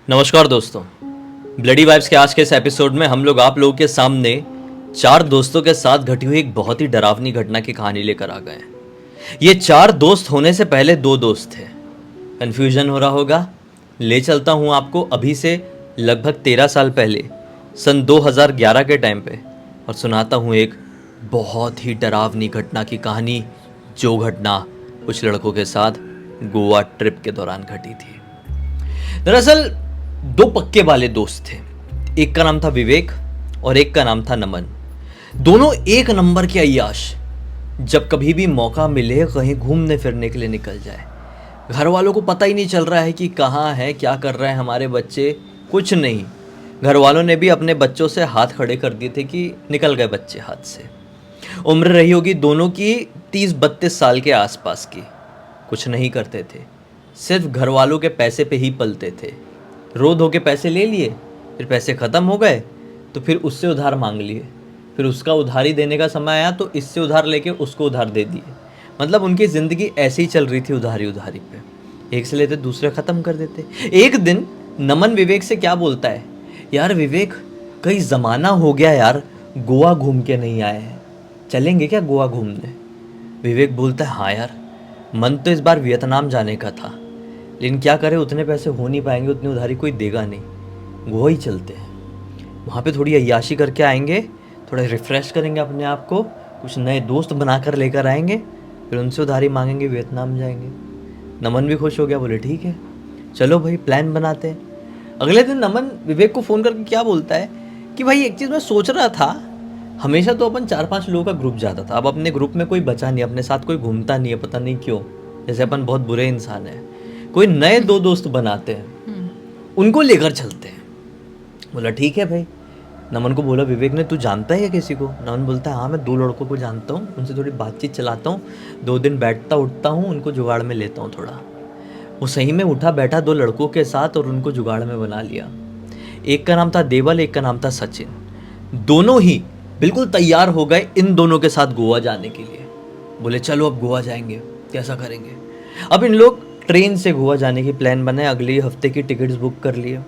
नमस्कार दोस्तों, bloody vibes के आज के इस एपिसोड में हम लोग आप लोगों के सामने चार दोस्तों के साथ घटी हुई एक बहुत ही डरावनी घटना की कहानी लेकर आ गए हैं। ये चार दोस्त होने से पहले दो दोस्त थे। कन्फ्यूजन हो रहा होगा, ले चलता हूँ आपको अभी से लगभग 13 साल पहले सन 2011 के टाइम पे और सुनाता हूँ एक बहुत ही डरावनी घटना की कहानी, जो घटना कुछ लड़कों के साथ गोवा ट्रिप के दौरान घटी थी। दरअसल दो पक्के वाले दोस्त थे, एक का नाम था विवेक और एक का नाम था नमन। दोनों एक नंबर के अय्याश। जब कभी भी मौका मिले कहीं घूमने फिरने के लिए निकल जाए। घर वालों को पता ही नहीं चल रहा है कि कहाँ है, क्या कर रहे हैं हमारे बच्चे, कुछ नहीं। घर वालों ने भी अपने बच्चों से हाथ खड़े कर दिए थे कि निकल गए बच्चे हाथ से। उम्र रही होगी दोनों की 30-32 साल के आसपास की। कुछ नहीं करते थे, सिर्फ घर वालों के पैसे पे ही पलते थे। रो धो के पैसे ले लिए, फिर पैसे ख़त्म हो गए तो फिर उससे उधार मांग लिए, फिर उसका उधारी देने का समय आया तो इससे उधार लेके उसको उधार दे दिए। मतलब उनकी ज़िंदगी ऐसे ही चल रही थी, उधारी उधारी पे। एक से लेते दूसरे ख़त्म कर देते। एक दिन नमन विवेक से क्या बोलता है, यार विवेक, कई ज़माना हो गया यार, गोवा घूम के नहीं आए हैं, चलेंगे क्या गोवा घूमने? विवेक बोलता है, हाँ यार, मन तो इस बार वियतनाम जाने का था, लेकिन क्या करें, उतने पैसे हो नहीं पाएंगे, उतनी उधारी कोई देगा नहीं। गोवा ही चलते हैं, वहाँ पे थोड़ी अय्याशी करके आएंगे, थोड़ा रिफ़्रेश करेंगे अपने आप को, कुछ नए दोस्त बनाकर लेकर आएंगे, फिर उनसे उधारी मांगेंगे, वियतनाम जाएंगे। नमन भी खुश हो गया, बोले ठीक है चलो भाई, प्लान बनाते हैं। अगले दिन नमन विवेक को फ़ोन करके क्या बोलता है कि भाई एक चीज़ मैं सोच रहा था, हमेशा तो अपन 4-5 लोगों का ग्रुप जाता था, अब अपने ग्रुप में कोई बचा नहीं, अपने साथ कोई घूमता नहीं है, पता नहीं क्यों, जैसे अपन बहुत बुरे इंसान हैं। कोई नए दो दोस्त बनाते हैं, उनको लेकर चलते हैं। बोला ठीक है भाई। नमन को बोला विवेक ने, तू जानता है या किसी को? नमन बोलता है, हाँ मैं 2 लड़कों को जानता हूँ, उनसे थोड़ी बातचीत चलाता हूँ, 2 दिन बैठता उठता हूँ, उनको जुगाड़ में लेता हूँ थोड़ा। वो सही में उठा बैठा 2 लड़कों के साथ और उनको जुगाड़ में बना लिया। एक का नाम था देवल, एक का नाम था सचिन। दोनों ही बिल्कुल तैयार हो गए इन दोनों के साथ गोवा जाने के लिए। बोले चलो अब गोवा जाएंगे, कैसा करेंगे? अब इन लोग ट्रेन से गोवा जाने की प्लान बनाए, अगले हफ्ते की टिकट्स बुक कर लिए।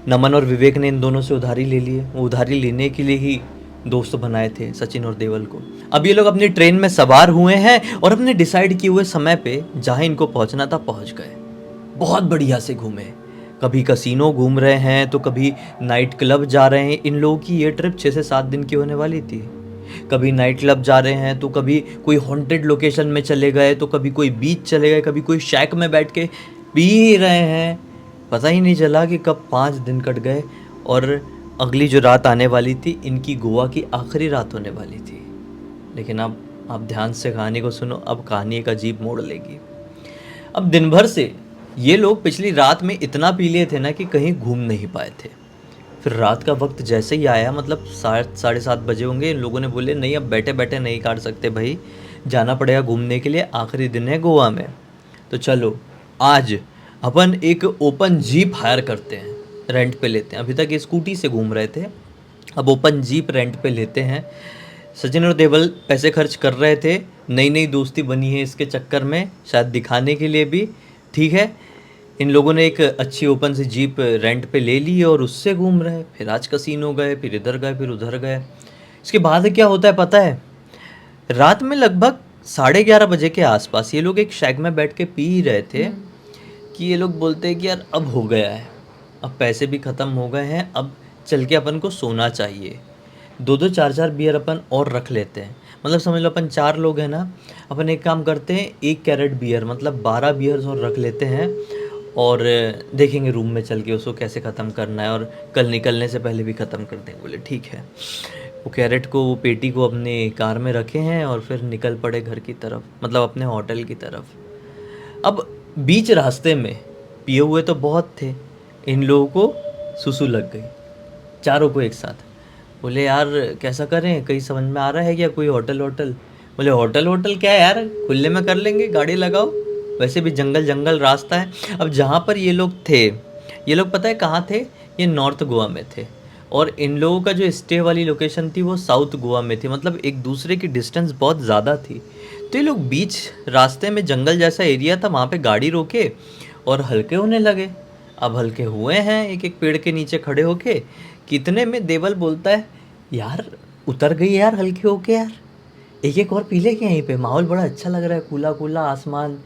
नमन और विवेक ने इन दोनों से उधारी ले लिए, वो उधारी लेने के लिए ही दोस्त बनाए थे सचिन और देवल को। अब ये लोग अपनी ट्रेन में सवार हुए हैं और अपने डिसाइड किए हुए समय पे जहाँ इनको पहुँचना था पहुँच गए। बहुत बढ़िया से घूमे, कभी कसिनो घूम रहे हैं तो कभी नाइट क्लब जा रहे हैं। इन लोगों की ये ट्रिप 6 से 7 दिन की होने वाली थी। कभी नाइट क्लब जा रहे हैं तो कभी कोई हॉन्टेड लोकेशन में चले गए, तो कभी कोई बीच चले गए, कभी कोई शैक में बैठ के पी रहे हैं। पता ही नहीं चला कि कब 5 दिन कट गए और अगली जो रात आने वाली थी, इनकी गोवा की आखिरी रात होने वाली थी। लेकिन अब आप ध्यान से कहानी को सुनो, अब कहानी एक अजीब मोड़ लेगी। अब दिन भर से ये लोग पिछली रात में इतना पी लिए थे ना कि कहीं घूम नहीं पाए थे। फिर रात का वक्त जैसे ही आया, मतलब 7:30 बजे होंगे, इन लोगों ने बोले नहीं अब बैठे बैठे नहीं काट सकते भाई, जाना पड़ेगा घूमने के लिए, आखिरी दिन है गोवा में। तो चलो आज अपन एक ओपन जीप हायर करते हैं, रेंट पे लेते हैं। अभी तक ये स्कूटी से घूम रहे थे, अब ओपन जीप रेंट पे लेते हैं। सचिन और देवल पैसे खर्च कर रहे थे, नई नई दोस्ती बनी है इसके चक्कर में, शायद दिखाने के लिए भी। ठीक है, इन लोगों ने एक अच्छी ओपन सी जीप रेंट पे ले ली और उससे घूम रहे। फिर आज कसीनो गए, फिर इधर गए, फिर उधर गए। इसके बाद क्या होता है पता है? रात में लगभग 11:30 बजे के आसपास ये लोग एक शैक में बैठ के पी ही रहे थे कि ये लोग बोलते हैं कि यार अब हो गया है, अब पैसे भी ख़त्म हो गए हैं, अब चल के अपन को सोना चाहिए। 2-2 4-4 बियर अपन और रख लेते हैं, मतलब समझ लो अपन 4 लोग हैं ना, अपन एक काम करते हैं, 1 कैरेट बियर मतलब 12 बियर्स और रख लेते हैं और देखेंगे रूम में चल के उसको कैसे ख़त्म करना है, और कल निकलने से पहले भी ख़त्म कर देंगे। बोले ठीक है। वो कैरेट को, वो पेटी को अपने कार में रखे हैं और फिर निकल पड़े घर की तरफ, मतलब अपने होटल की तरफ। अब बीच रास्ते में पिए हुए तो बहुत थे, इन लोगों को सुसु लग गई, चारों को एक साथ। बोले यार कैसा करें, कहीं समझ में आ रहा है क्या कोई होटल वोटल? बोले होटल वोटल क्या है यार, खुले में कर लेंगे, गाड़ी लगाओ, वैसे भी जंगल जंगल रास्ता है। अब जहाँ पर ये लोग थे, ये लोग पता है कहाँ थे? ये नॉर्थ गोवा में थे और इन लोगों का जो स्टे वाली लोकेशन थी वो साउथ गोवा में थी, मतलब एक दूसरे की डिस्टेंस बहुत ज़्यादा थी। तो ये लोग बीच रास्ते में जंगल जैसा एरिया था, वहाँ पे गाड़ी रोके और हल्के होने लगे। अब हल्के हुए हैं एक एक पेड़ के नीचे खड़े होके। कितने में देवल बोलता है, यार उतर गई यार हल्के होके यार, एक एक और पी ले क्या यहीं पे, माहौल बड़ा अच्छा लग रहा है, खुला खुला आसमान,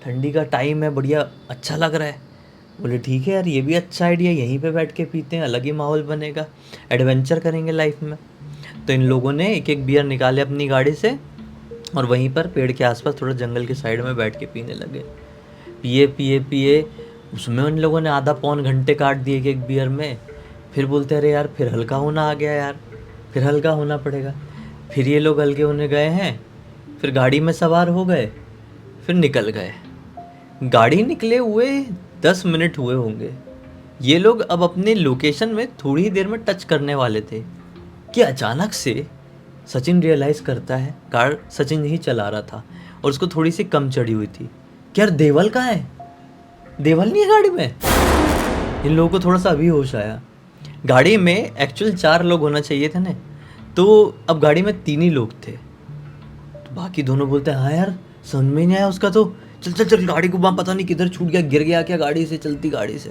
ठंडी का टाइम है, बढ़िया अच्छा लग रहा है। बोले ठीक है यार, ये भी अच्छा आइडिया, यहीं पे बैठ के पीते हैं, अलग ही माहौल बनेगा, एडवेंचर करेंगे लाइफ में। तो इन लोगों ने एक एक बियर निकाले अपनी गाड़ी से और वहीं पर पेड़ के आसपास थोड़ा जंगल के साइड में बैठ के पीने लगे। पिए पिए पिए उसमें उन लोगों ने आधा पौन घंटे काट दिए एक एक बियर में। फिर बोलते अरे यार फिर हल्का होना आ गया यार, फिर हल्का होना पड़ेगा। फिर ये लोग हल्के होने गए हैं, फिर गाड़ी में सवार हो गए, फिर निकल गए। गाड़ी निकले हुए 10 मिनट हुए होंगे। ये लोग अब अपने लोकेशन में थोड़ी ही देर में टच करने वाले थे कि अचानक से सचिन रियलाइज़ करता है, कार सचिन ही चला रहा था और उसको थोड़ी सी कम चढ़ी हुई थी कि यार देवल कहाँ है, देवल नहीं है गाड़ी में। इन लोगों को थोड़ा सा अभी होश आया। गाड़ी में एक्चुअल 4 लोग होना चाहिए थे ना, तो अब गाड़ी में 3 ही लोग थे। तो बाकी दोनों बोलते हैं हाँ यार समझ में नहीं आया उसका, तो चल चल चल गाड़ी घुमा, पता नहीं किधर छूट गया, गिर गया क्या गाड़ी से, चलती गाड़ी से।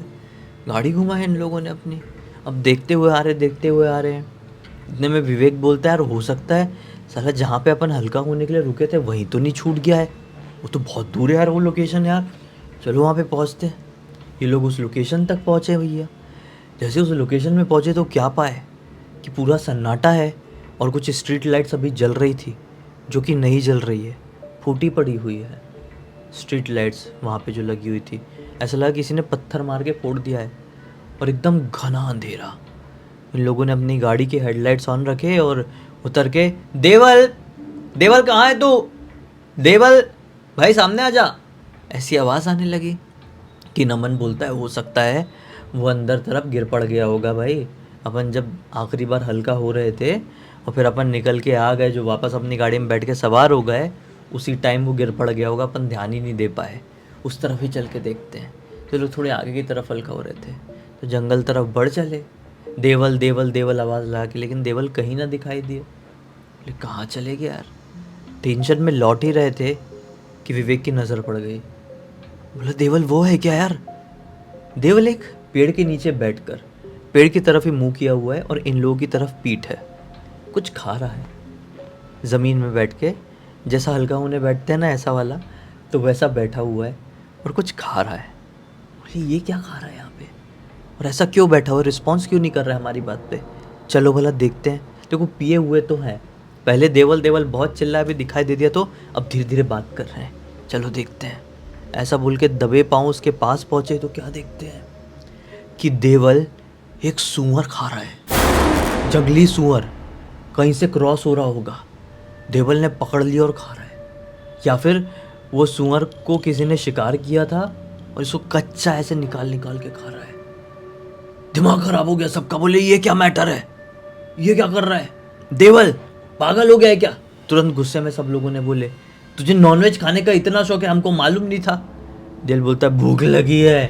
गाड़ी घुमा है इन लोगों ने अपनी। अब देखते हुए आ रहे हैं। इतने में विवेक बोलता है यार हो सकता है साला जहाँ पे अपन हल्का होने के लिए रुके थे वहीं तो नहीं छूट गया है, वो तो बहुत दूर है यार वो लोकेशन यार, चलो वहाँ पे पहुँचते हैं। ये लोग उस लोकेशन तक पहुँचे भैया। जैसे उस लोकेशन में पहुँचे तो क्या पाए कि पूरा सन्नाटा है और कुछ स्ट्रीट लाइट्स अभी जल रही थी जो कि नहीं जल रही है, फूटी पड़ी हुई है स्ट्रीट लाइट्स वहाँ पे जो लगी हुई थी। ऐसा लगा किसी ने पत्थर मार के फोड़ दिया है और एकदम घना अंधेरा। इन लोगों ने अपनी गाड़ी के हेडलाइट्स ऑन रखे और उतर के देवल देवल कहाँ है तू, देवल भाई सामने आ जा, ऐसी आवाज़ आने लगी कि नमन बोलता है हो सकता है वो अंदर तरफ गिर पड़ गया होगा भाई। अपन जब आखिरी बार हल्का हो रहे थे और फिर अपन निकल के आ गए, जो वापस अपनी गाड़ी में बैठ के सवार हो गए, उसी टाइम वो गिर पड़ गया होगा, अपन ध्यान ही नहीं दे पाए। उस तरफ ही चल के देखते हैं। तो लोग थोड़े आगे की तरफ हल्का हो रहे थे तो जंगल तरफ बढ़ चले। देवल देवल देवल आवाज़ लगा के, लेकिन देवल कहीं ना दिखाई दिए। बोले कहाँ चले गए यार। टेंशन में लौट ही रहे थे कि विवेक की नज़र पड़ गई। बोला देवल वो है क्या यार। देवल एक पेड़ के नीचे बैठकर पेड़ की तरफ ही मुंह किया हुआ है और इन लोगों की तरफ पीठ है, कुछ खा रहा है ज़मीन में बैठ के, जैसा हल्का होने बैठते हैं ना ऐसा वाला, तो वैसा बैठा हुआ है और कुछ खा रहा है। बोले ये क्या खा रहा है यहाँ पे और ऐसा क्यों बैठा हुआ, रिस्पॉन्स क्यों नहीं कर रहा है हमारी बात पे। चलो भला देखते हैं। देखो पिए हुए तो हैं, पहले देवल देवल बहुत चिल्लाया, अभी दिखाई दे दिया तो अब धीरे धीरे बात कर रहे हैं, चलो देखते हैं। ऐसा बोल के दबे पाँव उसके पास पहुँचे तो क्या देखते हैं कि देवल एक सूअर खा रहा है, जंगली सूअर, कहीं से क्रॉस हो रहा होगा, देवल ने पकड़ लिया और खा रहा है। या फिर वो सूअर को किसी ने शिकार किया था और इसको कच्चा ऐसे निकाल निकाल के खा रहा है। दिमाग खराब हो गया सबका। बोले ये क्या मैटर है, ये क्या कर रहा है, देवल पागल हो गया है क्या। तुरंत गुस्से में सब लोगों ने बोले तुझे नॉनवेज खाने का इतना शौक है, हमको मालूम नहीं था। देवल बोलता है भूख लगी है,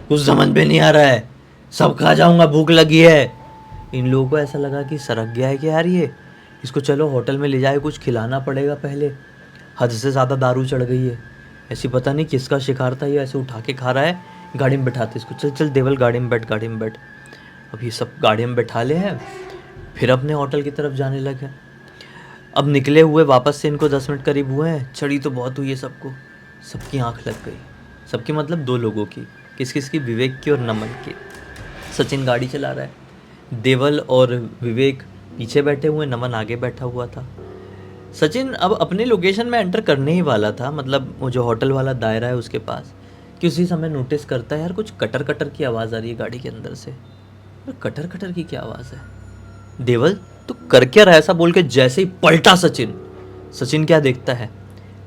कुछ समझ में नहीं आ रहा है, सब खा जाऊंगा, भूख लगी है। इन लोगों को ऐसा लगा कि सरक गया है कि यार ये, इसको चलो होटल में ले जाए, कुछ खिलाना पड़ेगा पहले, हद से ज़्यादा दारू चढ़ गई है। ऐसी पता नहीं किसका शिकार था, ये ऐसे उठा के खा रहा है। गाड़ी में बैठाते इसको, चल चल देवल गाड़ी में बैठ, गाड़ी में बैठ। अब ये सब गाड़ी में बैठा ले हैं, फिर अपने होटल की तरफ जाने लगे। अब निकले हुए वापस से इनको 10 मिनट करीब हुए हैं। चढ़ी तो बहुत हुई है सबको, सबकी आंख लग गई, सबकी मतलब 2 लोगों की, किस किस की, विवेक की और नमन की। सचिन गाड़ी चला रहा है, देवल और विवेक पीछे बैठे हुए, नमन आगे बैठा हुआ था। सचिन अब अपने लोकेशन में एंटर करने ही वाला था, मतलब वो जो होटल वाला दायरा है उसके पास, कि उसी समय नोटिस करता है यार कुछ कटर कटर की आवाज़ आ रही है गाड़ी के अंदर से। कटर कटर की क्या आवाज़ है, देवल तो कर क्या रहा है, ऐसा बोल के जैसे ही पलटा सचिन, सचिन क्या देखता है,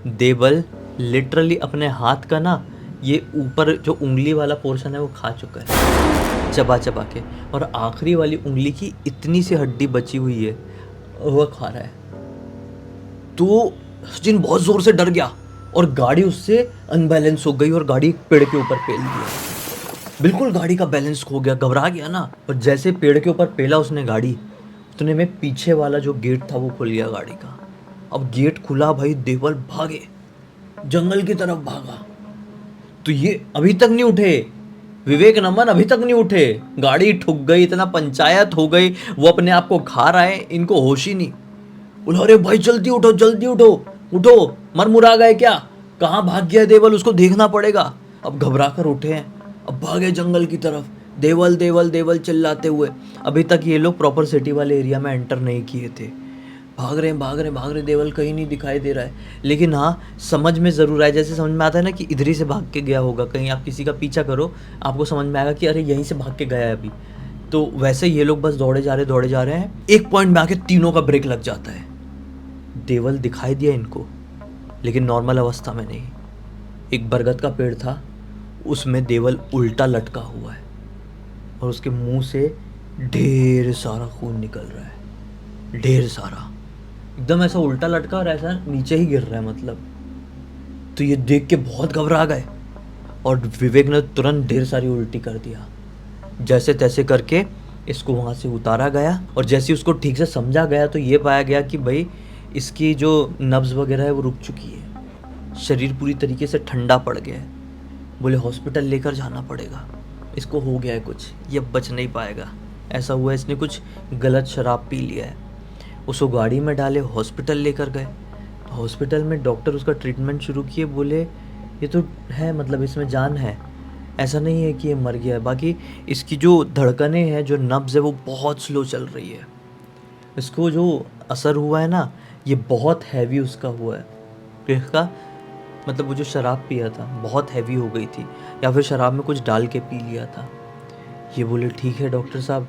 देवल लिटरली अपने हाथ का ना ये ऊपर जो उंगली वाला पोर्शन है वो खा चुका है चबा चबा के, और आखिरी वाली उंगली की इतनी सी हड्डी बची हुई है वो खा रहा है। तो सचिन बहुत जोर से डर गया और गाड़ी उससे अनबैलेंस हो गई और गाड़ी एक पेड़ के ऊपर पेल दिया। बिल्कुल गाड़ी का बैलेंस खो गया, घबरा गया ना, और जैसे पेड़ के ऊपर पेला उसने गाड़ी, उतने में पीछे वाला जो गेट था वो खुल गया गाड़ी का। अब गेट खुला भाई, देवल भागे, जंगल की तरफ भागा। तो ये अभी तक नहीं उठे, विवेक नमन अभी तक नहीं उठे, गाड़ी ठुक गई, इतना पंचायत हो गई, वो अपने आप को खा रहा है, इनको होश ही नहीं। बोला अरे भाई जल्दी उठो जल्दी उठो, उठो, मर मुरा गए क्या, कहाँ भाग गया देवल, उसको देखना पड़ेगा। अब घबरा कर उठे हैं, अब भागे जंगल की तरफ, देवल देवल देवल चिल्लाते हुए। अभी तक ये लोग प्रॉपर सिटी वाले एरिया में एंटर नहीं किए थे। भाग रहे हैं भाग रहे हैं भाग रहे, देवल कहीं नहीं दिखाई दे रहा है। लेकिन हाँ, समझ में ज़रूर आया, जैसे समझ में आता है ना कि इधर ही से भाग के गया होगा, कहीं आप किसी का पीछा करो आपको समझ में आएगा कि अरे यहीं से भाग के गया है अभी। तो वैसे ये लोग बस दौड़े जा रहे हैं, एक पॉइंट में आके तीनों का ब्रेक लग जाता है। देवल दिखाई दिया इनको, लेकिन नॉर्मल अवस्था में नहीं। एक बरगद का पेड़ था, उसमें देवल उल्टा लटका हुआ है और उसके मुंह से ढेर सारा खून निकल रहा है, ढेर सारा, एकदम ऐसा उल्टा लटका और ऐसा नीचे ही गिर रहा है मतलब। तो ये देख के बहुत घबरा गए और विवेक ने तुरंत ढेर सारी उल्टी कर दिया। जैसे तैसे करके इसको वहाँ से उतारा गया और जैसे ही उसको ठीक से समझा गया तो ये पाया गया कि भाई इसकी जो नब्ज़ वगैरह है वो रुक चुकी है, शरीर पूरी तरीके से ठंडा पड़ गया है। बोले हॉस्पिटल लेकर जाना पड़ेगा, इसको हो गया है कुछ, ये बच नहीं पाएगा, ऐसा हुआ है इसने कुछ गलत शराब पी लिया है। उसको गाड़ी में डाले, हॉस्पिटल लेकर गए। हॉस्पिटल में डॉक्टर उसका ट्रीटमेंट शुरू किए, बोले ये तो है, मतलब इसमें जान है, ऐसा नहीं है कि ये मर गया है। बाकी इसकी जो धड़कनें हैं, जो नब्ज़ है वो बहुत स्लो चल रही है। इसको जो असर हुआ है ना, ये बहुत हैवी उसका हुआ है। इसका मतलब वो जो शराब पिया था बहुत हैवी हो गई थी, या फिर शराब में कुछ डाल के पी लिया था। ये बोले ठीक है डॉक्टर साहब,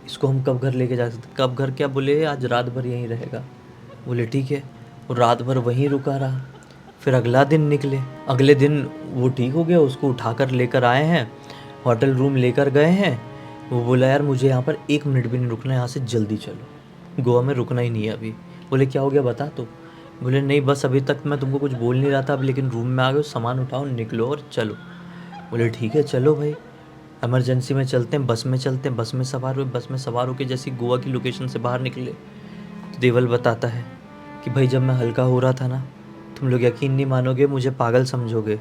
इसको हम कब घर लेके जा सकते, कब घर, क्या बोले आज रात भर यहीं रहेगा। बोले ठीक है, वो रात भर वहीं रुका रहा। फिर अगला दिन निकले, अगले दिन वो ठीक हो गया, उसको उठाकर लेकर आए हैं, होटल रूम लेकर गए हैं। वो बोला यार मुझे यहाँ पर 1 मिनट भी नहीं रुकना, यहाँ से जल्दी चलो, गोवा में रुकना ही नहीं है अभी। बोले क्या हो गया बता तो। बोले नहीं बस अभी तक मैं तुमको कुछ बोल नहीं रहा था, अब लेकिन रूम में आ गए, सामान उठाओ निकलो और चलो। बोले ठीक है चलो भाई, इमरजेंसी में चलते हैं, बस में चलते हैं। बस में सवार हुए, बस में सवार होकर जैसे गोवा की लोकेशन से बाहर निकले तो देवल बताता है कि भाई जब मैं हल्का हो रहा था ना, तुम लोग यकीन नहीं मानोगे, मुझे पागल समझोगे,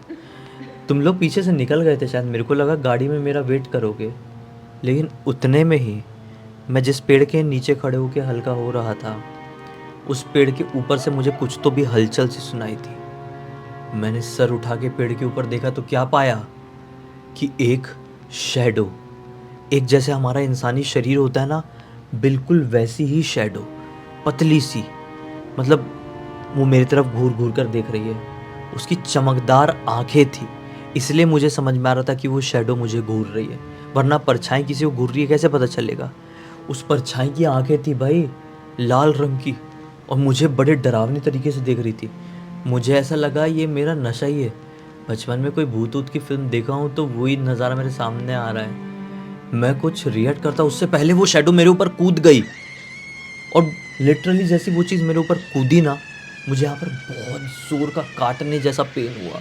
तुम लोग पीछे से निकल गए थे शायद, मेरे को लगा गाड़ी में मेरा वेट करोगे, लेकिन उतने में ही मैं जिस पेड़ के नीचे खड़े होकर हल्का हो रहा था, उस पेड़ के ऊपर से मुझे कुछ तो भी हलचल सी सुनाई थी। मैंने सर उठा के पेड़ के ऊपर देखा तो क्या पाया कि एक शैडो, एक जैसे हमारा इंसानी शरीर होता है ना, बिल्कुल वैसी ही शैडो, पतली सी, मतलब वो मेरी तरफ घूर घूर कर देख रही है। उसकी चमकदार आंखें थी, इसलिए मुझे समझ में आ रहा था कि वो शैडो मुझे घूर रही है, वरना परछाई किसी को घूर रही है कैसे पता चलेगा। उस परछाई की आंखें थी भाई लाल रंग की, और मुझे बड़े डरावनी तरीके से देख रही थी। मुझे ऐसा लगा ये मेरा नशा ही है, बचपन में कोई भूत ऊत की फिल्म देखा हूँ तो वही नज़ारा मेरे सामने आ रहा है। मैं कुछ रिएक्ट करता उससे पहले वो शैडो मेरे ऊपर कूद गई, और लिटरली जैसी वो चीज़ मेरे ऊपर कूदी ना, मुझे यहाँ पर बहुत ज़ोर का काटने जैसा पेन हुआ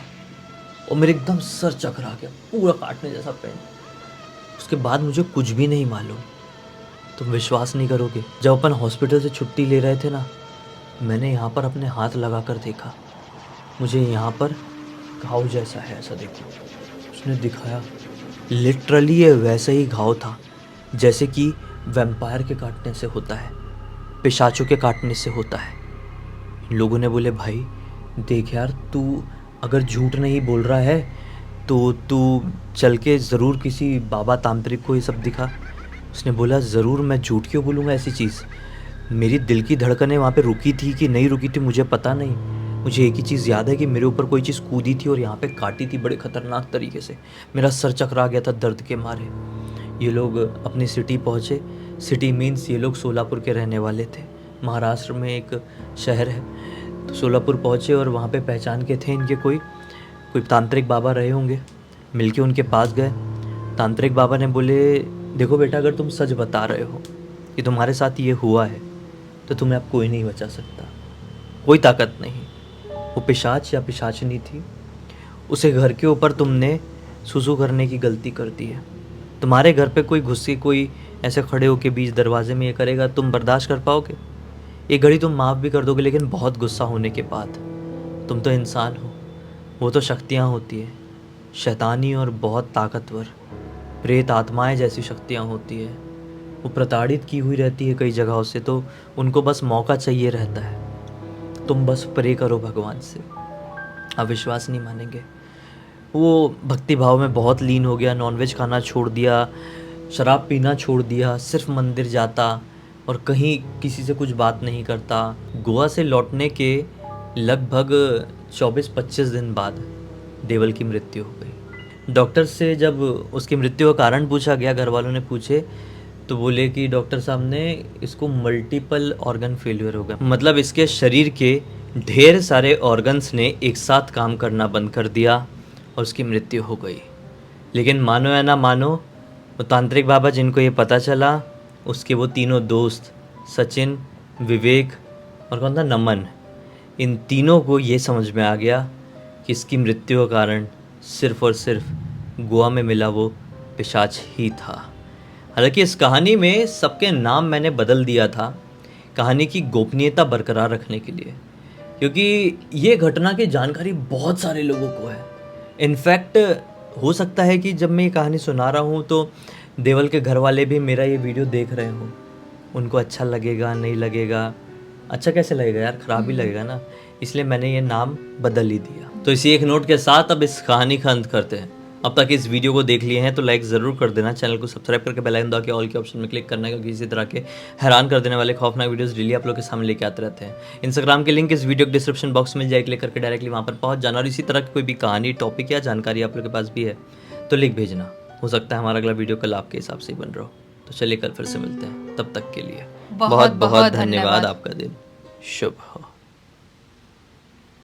और मेरे एकदम सर चकरा गया, पूरा काटने जैसा पेन। उसके बाद मुझे कुछ भी नहीं मालूम। तुम विश्वास नहीं करोगे, जब अपन हॉस्पिटल से छुट्टी ले रहे थे ना, मैंने यहाँ पर अपने हाथ लगा कर देखा, मुझे यहाँ पर घाव जैसा है, ऐसा देखो। उसने दिखाया, लिटरली ये वैसा ही घाव था जैसे कि वैम्पायर के काटने से होता है, पिशाचों के काटने से होता है। लोगों ने बोले भाई देख यार, तू अगर झूठ नहीं बोल रहा है तो तू चल के ज़रूर किसी बाबा तांत्रिक को ये सब दिखा। उसने बोला ज़रूर, मैं झूठ क्यों बोलूँगा ऐसी चीज़, मेरी दिल की धड़कनें वहाँ पे रुकी थी कि नहीं रुकी थी मुझे पता नहीं। मुझे एक ही चीज़ याद है कि मेरे ऊपर कोई चीज़ कूदी थी और यहाँ पे काटी थी बड़े ख़तरनाक तरीके से। मेरा सर चकरा गया था दर्द के मारे। ये लोग अपनी सिटी पहुँचे, सिटी मीन्स ये लोग सोलापुर के रहने वाले थे, महाराष्ट्र में एक शहर है। तो सोलापुर पहुँचे और वहाँ पे पहचान के थे इनके कोई तांत्रिक बाबा रहे होंगे, मिलके उनके पास गए। तांत्रिक बाबा ने बोले देखो बेटा, अगर तुम सच बता रहे हो कि तुम्हारे साथ ये हुआ है तो तुम्हें अब कोई नहीं बचा सकता, कोई ताकत नहीं। वो पिशाच या पिशाचनी थी, उसे घर के ऊपर तुमने सुसु करने की गलती कर दी है। तुम्हारे घर पे कोई घुस के कोई ऐसे खड़े होके बीच दरवाजे में ये करेगा, तुम बर्दाश्त कर पाओगे? एक घड़ी तुम माफ़ भी कर दोगे, लेकिन बहुत गुस्सा होने के बाद। तुम तो इंसान हो, वो तो शक्तियाँ होती है, शैतानी और बहुत ताकतवर, प्रेत आत्माएं जैसी शक्तियाँ होती है। वो प्रताड़ित की हुई रहती है कई जगहों से, तो उनको बस मौका चाहिए रहता है। तुम बस प्रे करो भगवान से, आप विश्वास नहीं मानेंगे। वो भक्ति भाव में बहुत लीन हो गया, नॉनवेज खाना छोड़ दिया, शराब पीना छोड़ दिया, सिर्फ मंदिर जाता और कहीं किसी से कुछ बात नहीं करता। गोवा से लौटने के लगभग 24-25 दिन बाद देवल की मृत्यु हो गई। डॉक्टर से जब उसकी मृत्यु का कारण पूछा गया, घर वालों ने पूछे, तो बोले कि डॉक्टर साहब ने इसको मल्टीपल ऑर्गन फेलियर हो गया, मतलब इसके शरीर के ढेर सारे ऑर्गन्स ने एक साथ काम करना बंद कर दिया और उसकी मृत्यु हो गई। लेकिन मानो या ना मानो, वो तांत्रिक बाबा जिनको ये पता चला, उसके वो तीनों दोस्त सचिन, विवेक और कौन था, नमन, इन तीनों को ये समझ में आ गया कि इसकी मृत्यु का कारण सिर्फ और सिर्फ गोवा में मिला वो पिशाच ही था। हालांकि इस कहानी में सबके नाम मैंने बदल दिया था कहानी की गोपनीयता बरकरार रखने के लिए, क्योंकि ये घटना की जानकारी बहुत सारे लोगों को है। इनफैक्ट हो सकता है कि जब मैं ये कहानी सुना रहा हूँ तो देवल के घर वाले भी मेरा ये वीडियो देख रहे हों। उनको अच्छा लगेगा, नहीं लगेगा, अच्छा कैसे लगेगा यार, ख़राब ही लगेगा ना, इसलिए मैंने ये नाम बदल ही दिया। तो इसी एक नोट के साथ अब इस कहानी का अंत करते हैं। अब तक इस वीडियो को देख लिए हैं तो लाइक ज़रूर कर देना, चैनल को सब्सक्राइब करके बेल आइकन दबा के ऑल के ऑप्शन में क्लिक करना है, क्योंकि इसी तरह के हैरान कर देने वाले खौफनाक वीडियोस डेली आप लोग के सामने लेके आते रहते हैं। इंस्टाग्राम के लिंक इस वीडियो के डिस्क्रिप्शन बॉक्स में मिल जाए, क्लिक करके डायरेक्टली वहाँ पर पहुँच जाना। और इसी तरह की कोई भी कहानी, टॉपिक या जानकारी आप लोग के पास भी है तो लिख भेजना, हो सकता है हमारा अगला वीडियो कल आपके हिसाब से ही बन रहा हो। तो चलिए कल फिर से मिलते हैं, तब तक के लिए बहुत बहुत धन्यवाद। आपका दिन शुभ हो।